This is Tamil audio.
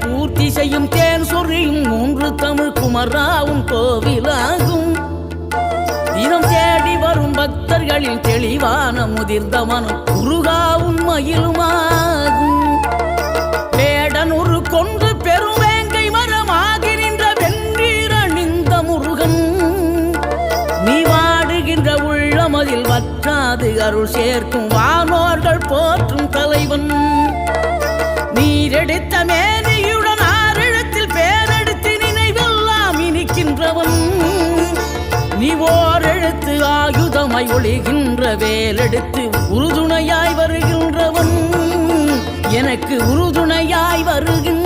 பூர்த்தி செய்யும் தேன் சொறியும் மூன்று தமிழ் குமராவும் கோவிலாகும். தினம் தேடி வரும் பக்தர்களின் தெளிவான முதிர்ந்த மனம் முருகாவும் மயிலுமாகும். வேடனூறு கொண்டு பெருவேங்கை மரமாகி நின்ற வென்றீர் அணிந்த முருகன், நீ வாடுகின்ற உள்ளமதில் வற்றாது அருள் சேர்க்கும் வானோர்கள் போற்றும் தலைவன். நீரெடுத்த மேனியுடன் ஆறிடத்தில் பேரெடுத்து நினைவெல்லாம் இனிக்கின்றவன், நீ ஓர் எழுத்து ஆயுதமாய் ஒளிகின்ற வேலெடுத்து உறுதுணையாய் வருகின்றவன், எனக்கு உறுதுணையாய் வருகின்ற